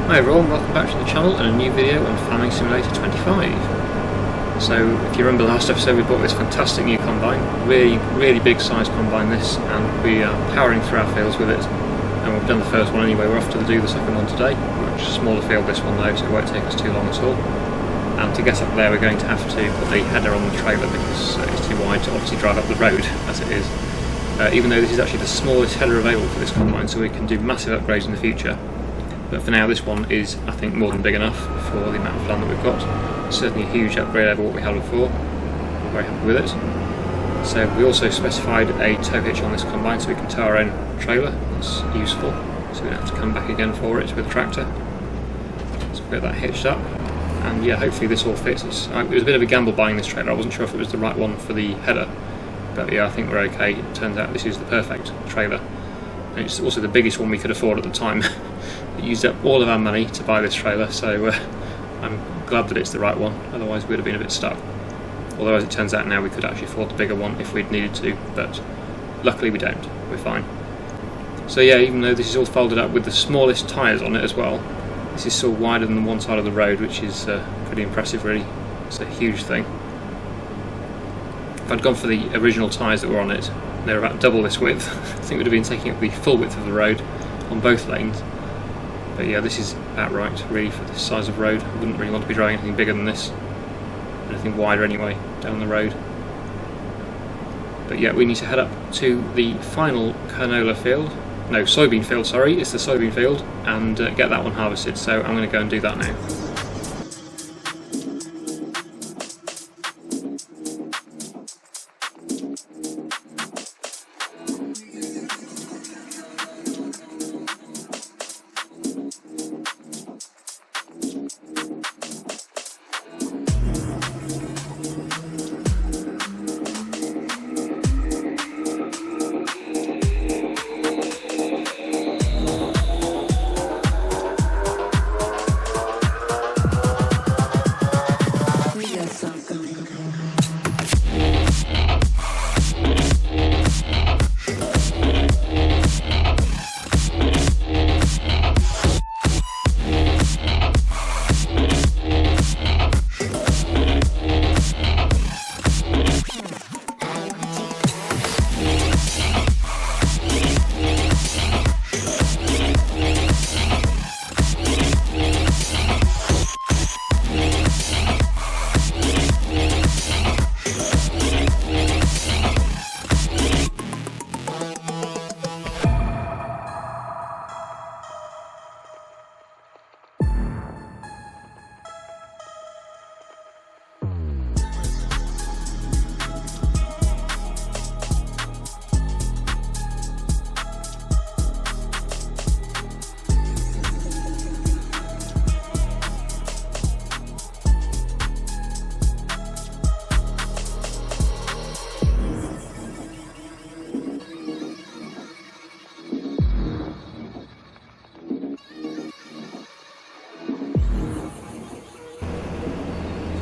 Hi everyone, welcome back to the channel and a new video on Farming Simulator 25. So if you remember last episode we bought this fantastic new combine, really big size combine this, and we are powering through our fields with it. And we've done the first one anyway, we're off to do the second one today. Much smaller field this one though, so it won't take us too long at all. And to get up there we're going to have to put the header on the trailer because it's too wide to obviously drive up the road as it is. Even though this is actually the smallest header available for this combine, so we can do massive upgrades in the future. But for now this one is, I think, more than big enough for the amount of land that we've got. Certainly a huge upgrade over what we had before. I'm very happy with it. So we also specified a tow hitch on this combine so we can tow our own trailer. That's useful. So we don't have to come back again for it with the tractor. So we'll get that hitched up. And yeah, hopefully this all fits. It was a bit of a gamble buying this trailer. I wasn't sure if it was the right one for the header. But yeah, I think we're okay. It turns out this is the perfect trailer. And it's also the biggest one we could afford at the time. It used up all of our money to buy this trailer, so I'm glad that it's the right one, otherwise we'd have been a bit stuck. Although as it turns out now we could actually afford the bigger one if we'd needed to, but luckily we don't, we're fine. So yeah, even though this is all folded up with the smallest tyres on it as well, this is still wider than one side of the road, which is pretty impressive really. It's a huge thing. If I'd gone for the original tyres that were on it, they're about double this width. I think we'd have been taking up the full width of the road on both lanes. But yeah, this is about right really for this size of road. I wouldn't really want to be driving anything bigger than this. Anything wider anyway, down the road. But yeah, we need to head up to the final canola field. No, soybean field, sorry. It's the soybean field, and get that one harvested. So I'm going to go and do that now.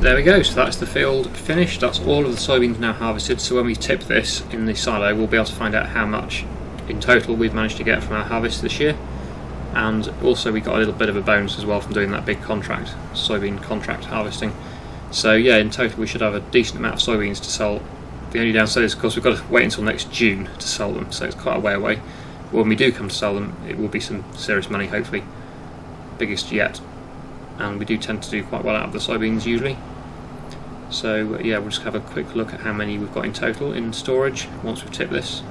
There we go, so that's the field finished, that's all of the soybeans now harvested, so when we tip this in the silo we'll be able to find out how much in total we've managed to get from our harvest this year. And also we got a little bit of a bonus as well from doing that big contract, soybean contract harvesting. So yeah, in total we should have a decent amount of soybeans to sell. The only downside is of course we've got to wait until next June to sell them, so it's quite a way away. But when we do come to sell them it will be some serious money hopefully, biggest yet. And we do tend to do quite well out of the soybeans usually. So yeah, we'll just have a quick look at how many we've got in total in storage once we've tipped this.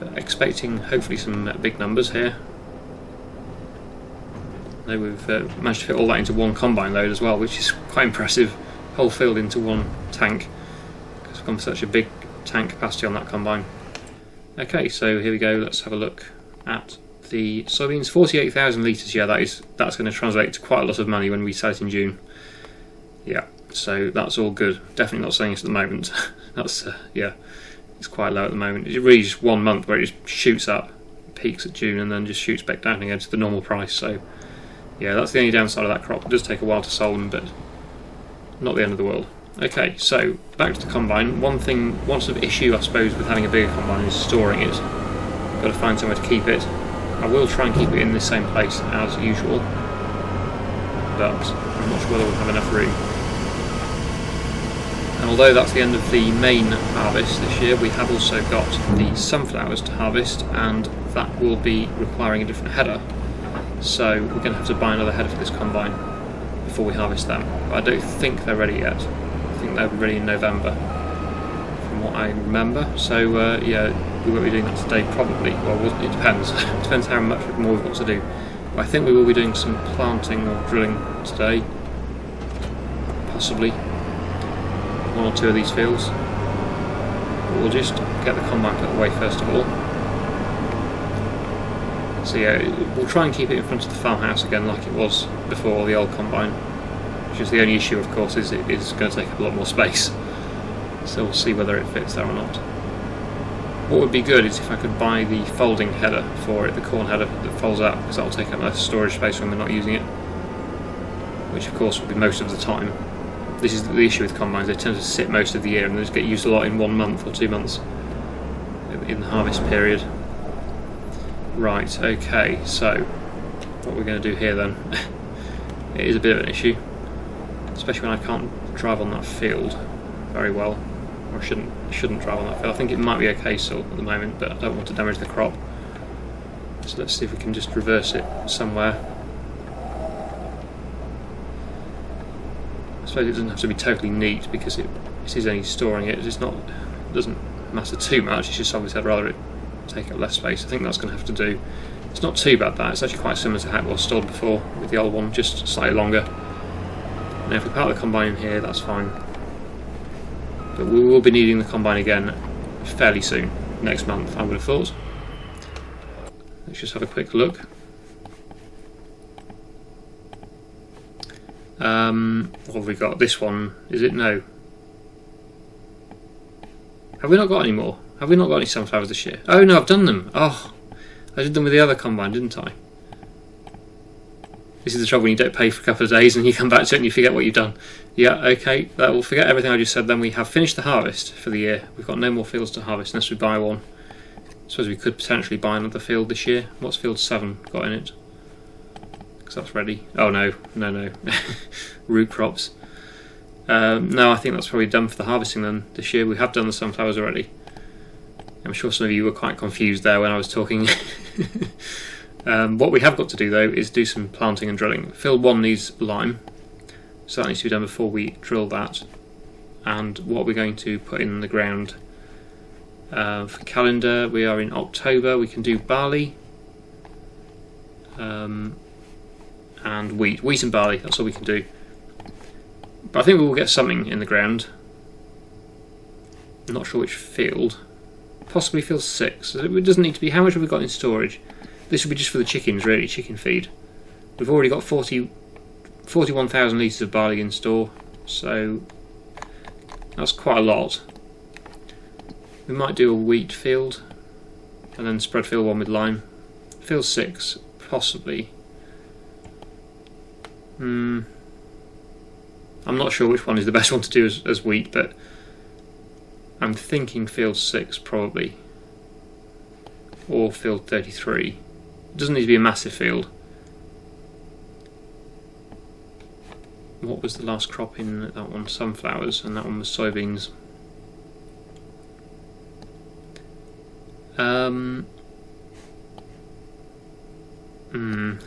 But expecting hopefully some big numbers here. Now we've managed to fit all that into one combine load as well, which is quite impressive. Whole field into one tank, because we've gone for such a big tank capacity on that combine. Okay, so here we go, let's have a look at the soybeans. 48,000 litres, yeah, that's going to translate to quite a lot of money when we sell it in June. Yeah, so that's all good. Definitely not selling it at the moment. That's yeah, it's quite low at the moment. It's really just 1 month where it just shoots up, peaks at June, and then just shoots back down again to the normal price. So yeah, that's the only downside of that crop. It does take a while to sell them, but not the end of the world. Okay, so back to the combine. One sort of issue I suppose with having a bigger combine is storing it. Got to find somewhere to keep it. I will try and keep it in the same place as usual, but I'm not sure whether we'll have enough room. And although that's the end of the main harvest this year, we have also got the sunflowers to harvest, and that will be requiring a different header. So we're going to have to buy another header for this combine before we harvest them. But I don't think they're ready yet. I think they'll be ready in November, from what I remember. So yeah, we won't be doing that today probably. Well, it depends. It depends how much more we've got to do. But I think we will be doing some planting or drilling today, possibly. One or two of these fields. But we'll just get the combine put away first of all. So yeah, we'll try and keep it in front of the farmhouse again like it was before the old combine. Which is the only issue, of course, is it is going to take up a lot more space. So we'll see whether it fits there or not. What would be good is if I could buy the folding header for it, the corn header that folds out, because that will take up less storage space when we're not using it. Which of course will be most of the time. This is the issue with combines, they tend to sit most of the year and they just get used a lot in 1 month or 2 months in the harvest period. Right, okay, so what we're going to do here then, it is a bit of an issue, especially when I can't drive on that field very well, or I shouldn't drive on that field. I think it might be okay still at the moment, but I don't want to damage the crop. So let's see if we can just reverse it somewhere. I suppose it doesn't have to be totally neat because it is only storing it. It doesn't matter too much. It's just obviously I'd rather it take up less space. I think that's going to have to do. It's not too bad that. It's actually quite similar to how it was stored before with the old one, just slightly longer. Now if we park the combine in here, that's fine. But we will be needing the combine again fairly soon, next month I would have thought. Let's just have a quick look. What have we got? This one, is it? No. Have we not got any more? Have we not got any sunflowers this year? Oh no, I've done them. Oh, I did them with the other combine, didn't I? This is the trouble when you don't pay for a couple of days and you come back to it and you forget what you've done. Yeah, okay, that will forget everything I just said. Then we have finished the harvest for the year. We've got no more fields to harvest unless we buy one. I suppose we could potentially buy another field this year. What's field 7 got in it? Because that's ready. Oh no. Root crops. No, I think that's probably done for the harvesting then this year. We have done the sunflowers already. I'm sure some of you were quite confused there when I was talking. What we have got to do though is do some planting and drilling. Field 1 needs lime, so that needs to be done before we drill that. And what we're going to put in the ground for calendar, we are in October. We can do barley and wheat and barley. That's all we can do. But I think we will get something in the ground. I'm not sure which field. Possibly field 6. It doesn't need to be. How much have we got in storage? This will be just for the chickens, really, chicken feed. We've already got 41,000 litres of barley in store, so that's quite a lot. We might do a wheat field and then spread field 1 with lime. Field 6, possibly. I'm not sure which one is the best one to do as wheat, but I'm thinking field 6 probably, or field 33. It doesn't need to be a massive field. What was the last crop in that one? Sunflowers, and that one was soybeans.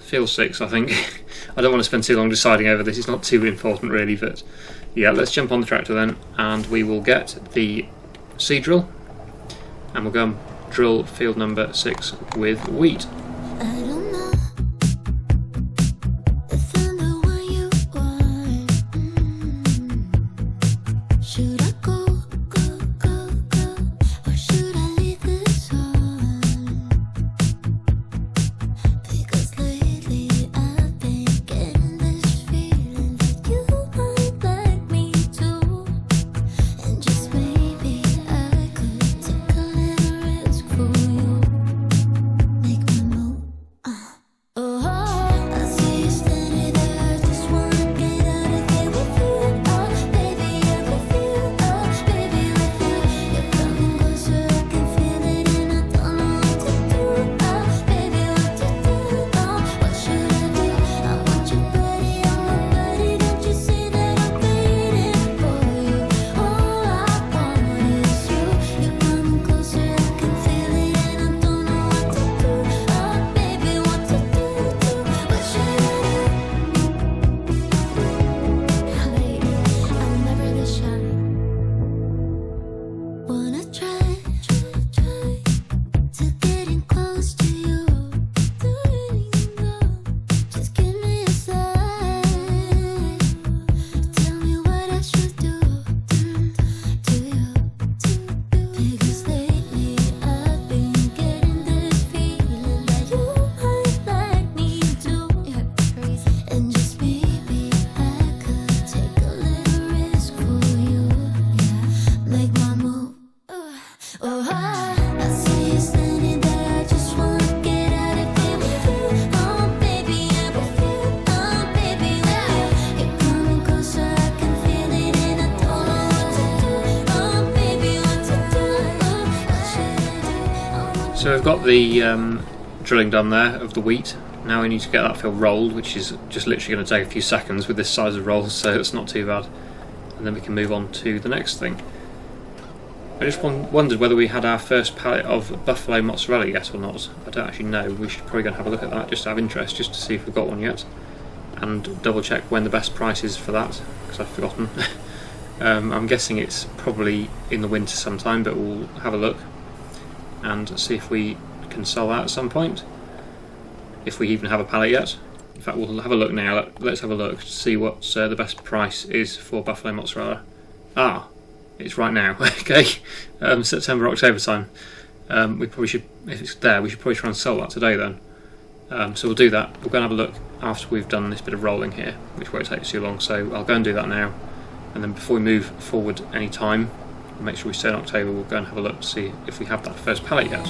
Field 6, I think. I don't want to spend too long deciding over this. It's not too important really, but yeah, let's jump on the tractor then, and we will get the seed drill, and we'll go and drill field number 6 with wheat. Make my we've got the drilling done there of the wheat. Now we need to get that field rolled, which is just literally going to take a few seconds with this size of rolls, so it's not too bad. And then we can move on to the next thing. I just wondered whether we had our first pallet of buffalo mozzarella yet or not. I don't actually know. We should probably go and have a look at that just to have interest, just to see if we've got one yet. And double check when the best price is for that, because I've forgotten. I'm guessing it's probably in the winter sometime, but we'll have a look and see if we can sell that at some point. If we even have a pallet yet. In fact, we'll have a look now. Let's have a look to see what the best price is for buffalo mozzarella. Ah, it's right now. Okay, September, October time. We probably should, if it's there, we should probably try and sell that today then. So we'll do that. We'll go and have a look after we've done this bit of rolling here, which won't take too long. So I'll go and do that now, and then before we move forward any time, make sure we stay in October. We'll go and have a look to see if we have that first pallet yet.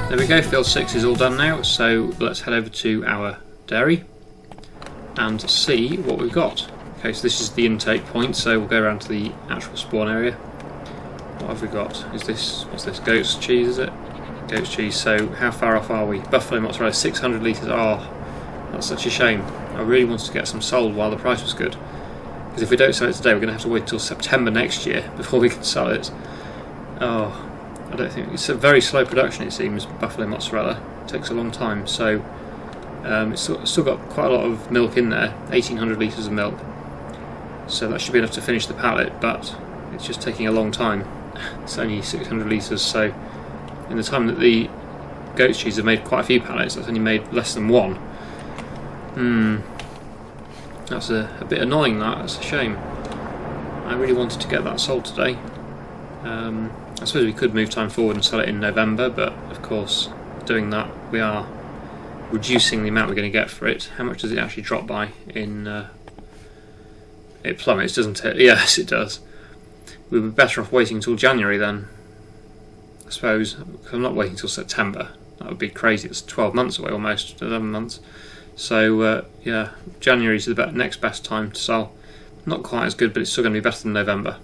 There we go, field 6 is all done now, so let's head over to our dairy and see what we've got. Okay, so this is the intake point, so we'll go around to the actual spawn area. What have we got? What's this, goat's cheese, is it? Goat's cheese, so how far off are we? Buffalo mozzarella, 600 litres, oh, that's such a shame. I really wanted to get some sold while the price was good. Because if we don't sell it today, we're going to have to wait until September next year before we can sell it. Oh. I don't think it's a very slow production, it seems. Buffalo mozzarella it takes a long time, so it's still got quite a lot of milk in there, 1800 litres of milk, so that should be enough to finish the pallet, but it's just taking a long time. It's only 600 litres, so in the time that the goat's cheese have made quite a few pallets, that's only made less than one. That's a bit annoying, that's a shame. I really wanted to get that sold today. I suppose we could move time forward and sell it in November, but of course doing that we are reducing the amount we're going to get for it. How much does it actually drop by in it plummets, doesn't it? Yes, it does. We would be better off waiting until January then, I suppose, because I'm not waiting until September. That would be crazy. It's 12 months away, almost 11 months. So yeah, January is the next best time to sell. Not quite as good, but it's still going to be better than November.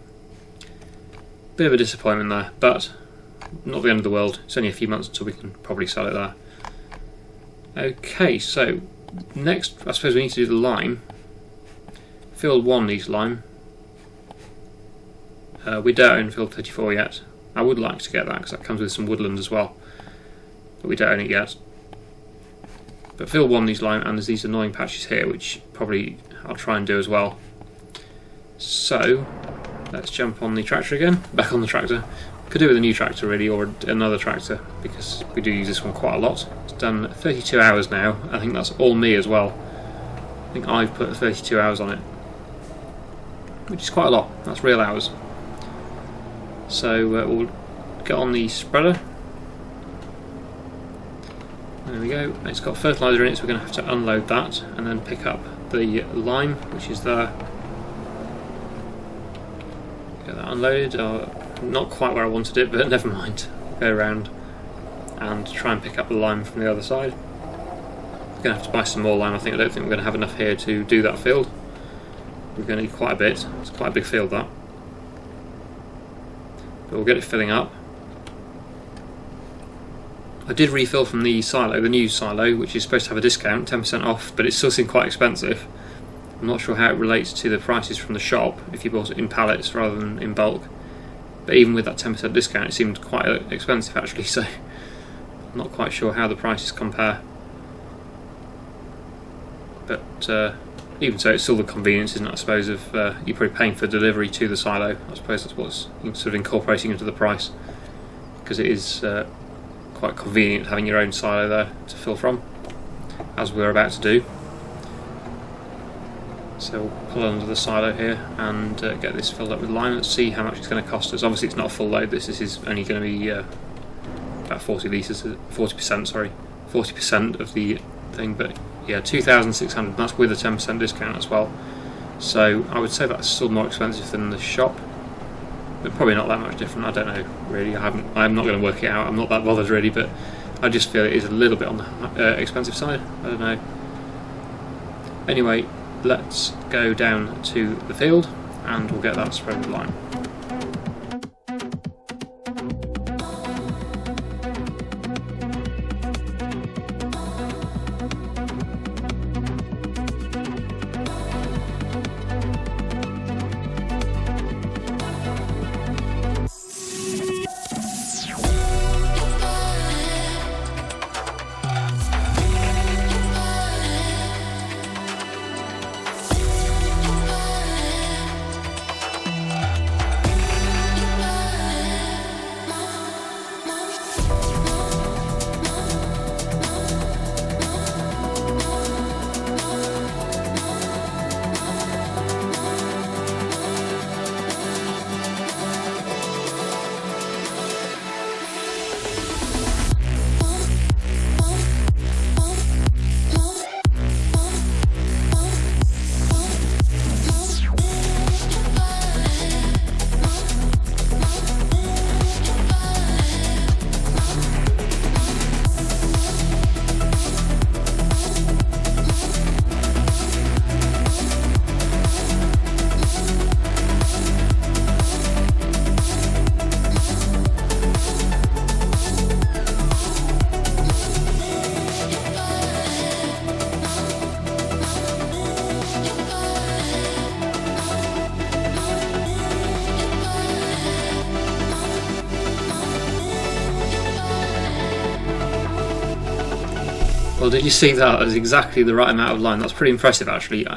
Bit of a disappointment there, but not the end of the world. It's only a few months until we can probably sell it there. Okay, so next I suppose we need to do the lime. Field 1 needs lime. We don't own field 34 yet. I would like to get that because that comes with some woodland as well, but we don't own it yet. But field 1 needs lime, and there's these annoying patches here which probably I'll try and do as well. So let's jump on the tractor again, back on the tractor. Could do it with a new tractor really, or another tractor, because we do use this one quite a lot. It's done 32 hours now. I think that's all me as well. I think I've put 32 hours on it, which is quite a lot. That's real hours. So we'll get on the spreader. There we go. It's got fertilizer in it, so we're going to have to unload that and then pick up the lime, which is there. Get that unloaded. Not quite where I wanted it, but never mind. Go around and try and pick up the lime from the other side. We're going to have to buy some more lime. I don't think we're going to have enough here to do that field. We're going to need quite a bit. It's quite a big field, that. But we'll get it filling up. I did refill from the silo, the new silo, which is supposed to have a discount, 10% off, but it still seemed quite expensive. I'm not sure how it relates to the prices from the shop if you bought it in pallets rather than in bulk. But even with that 10% discount, it seemed quite expensive actually, so I'm not quite sure how the prices compare. But even so, it's still the convenience, isn't it, I suppose, of you're probably paying for delivery to the silo. I suppose that's what's sort of incorporating into the price, because it is quite convenient having your own silo there to fill from, as we're about to do. So we'll pull under the silo here and get this filled up with lime. Let's see how much it's going to cost us. Obviously it's not a full load, this is only going to be about 40 litres, 40%, sorry, 40% of the thing, but yeah, 2,600, that's with a 10% discount as well. So I would say that's still more expensive than the shop, but probably not that much different. I don't know really. I'm not going to work it out. I'm not that bothered really, but I just feel it is a little bit on the expensive side. I don't know. Anyway, let's go down to the field and we'll get that spread with lime. Well, did you see that? That was exactly the right amount of lime. That's pretty impressive, actually.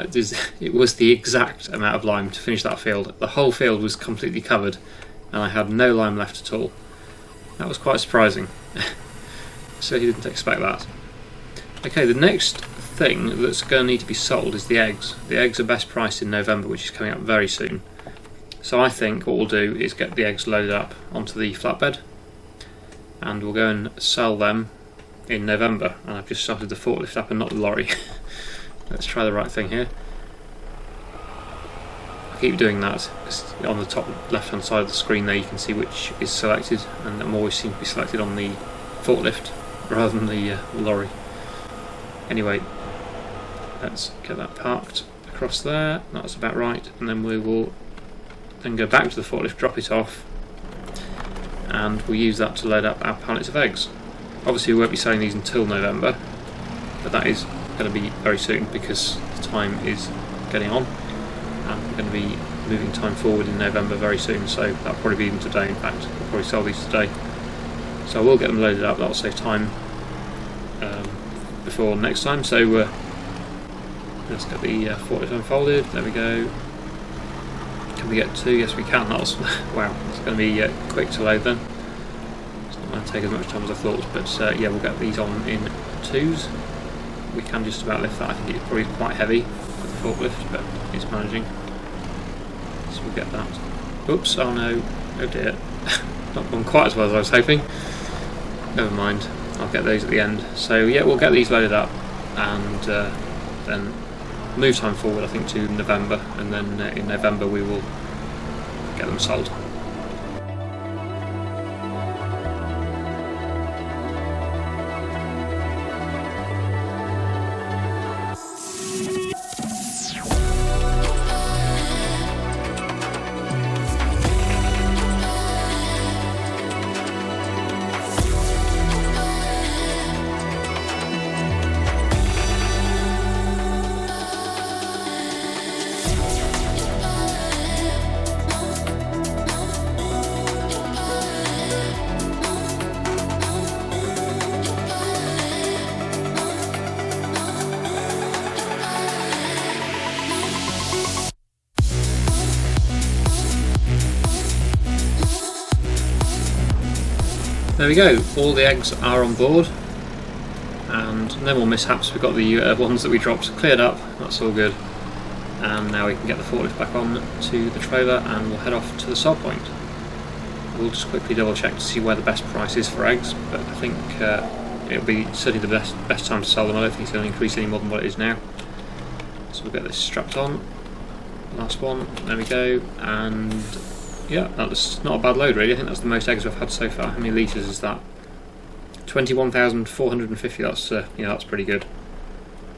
It was the exact amount of lime to finish that field. The whole field was completely covered, and I had no lime left at all. That was quite surprising. So he didn't expect that. Okay, the next thing that's going to need to be sold is the eggs. The eggs are best priced in November, which is coming up very soon. So I think what we'll do is get the eggs loaded up onto the flatbed, and we'll go and sell them in November. And I've just started the forklift up and not the lorry. Let's try the right thing here. I keep doing that because on the top left hand side of the screen there you can see which is selected, and I'm always seem to be selected on the forklift rather than the lorry. Anyway, let's get that parked across there. That's about right, and then we will then go back to the forklift, drop it off, and we'll use that to load up our pallets of eggs. Obviously we won't be selling these until November, but that is going to be very soon because the time is getting on, and we're going to be moving time forward in November very soon, so that'll probably be even today. In fact, we'll probably sell these today. So I will get them loaded up. That'll save time before next time. So let's get the forklift unfolded. There we go. Can we get two? Yes, we can. That was wow. It's going to be quick to load then. It's not going to take as much time as I thought, but yeah, we'll get these on in twos. We can just about lift that. I think it's probably quite heavy for the forklift, but it's managing. So we'll get that. Oops! Oh no! Oh dear! Not gone quite as well as I was hoping. Never mind. I'll get those at the end. So yeah, we'll get these loaded up and then move time forward, I think, to November, and then in November we will get them sold. There we go, all the eggs are on board and no more mishaps. We've got the ones that we dropped cleared up, that's all good. And now we can get the forklift back on to the trailer and we'll head off to the sell point. We'll just quickly double check to see where the best price is for eggs, but I think it'll be certainly the best time to sell them. I don't think it's going to increase any more than what it is now. So we'll get this strapped on. Last one, there we go, and yeah, that's not a bad load really. I think that's the most eggs we've had so far. How many litres is that? 21,450, that's that's pretty good.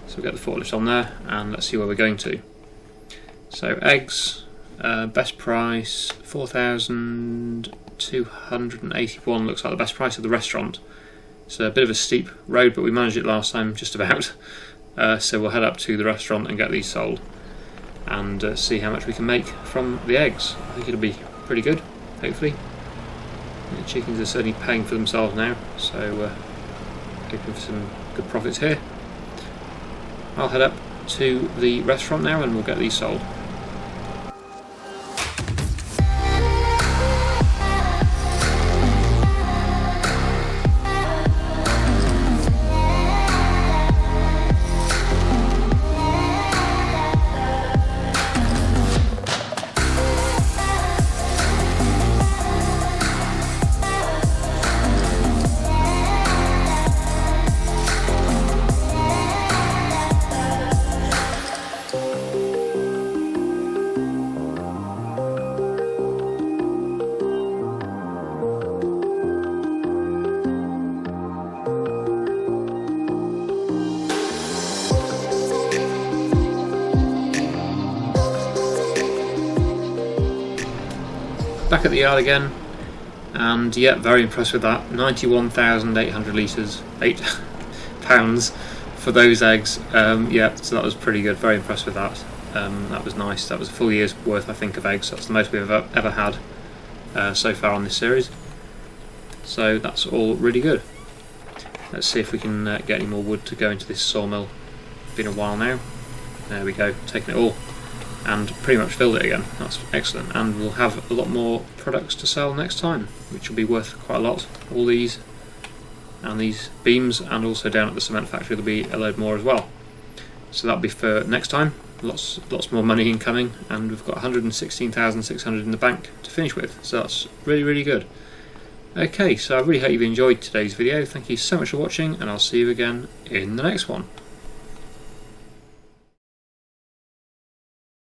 So we'll get the forklift on there and let's see where we're going to. So eggs, best price 4,281 looks like the best price of the restaurant. It's a bit of a steep road, but we managed it last time just about. So we'll head up to the restaurant and get these sold and see how much we can make from the eggs. I think it'll be pretty good, hopefully. The chickens are certainly paying for themselves now, so hoping for some good profits here. I'll head up to the restaurant now and we'll get these sold. Back at the yard again, and yeah, very impressed with that. 91,800 litres, £8 for those eggs. Yeah, so that was pretty good. Very impressed with that. That was nice. That was a full year's worth, I think, of eggs. That's the most we've ever had so far on this series. So that's all really good. Let's see if we can get any more wood to go into this sawmill. It's been a while now. There we go, taking it all. And pretty much filled it again. That's excellent, and we'll have a lot more products to sell next time, which will be worth quite a lot. All these and these beams, and also down at the cement factory there'll be a load more as well. So that'll be for next time. Lots more money incoming, and we've got 116,600 in the bank to finish with, so that's really good. Okay, so I really hope you've enjoyed today's video. Thank you so much for watching, and I'll see you again in the next one.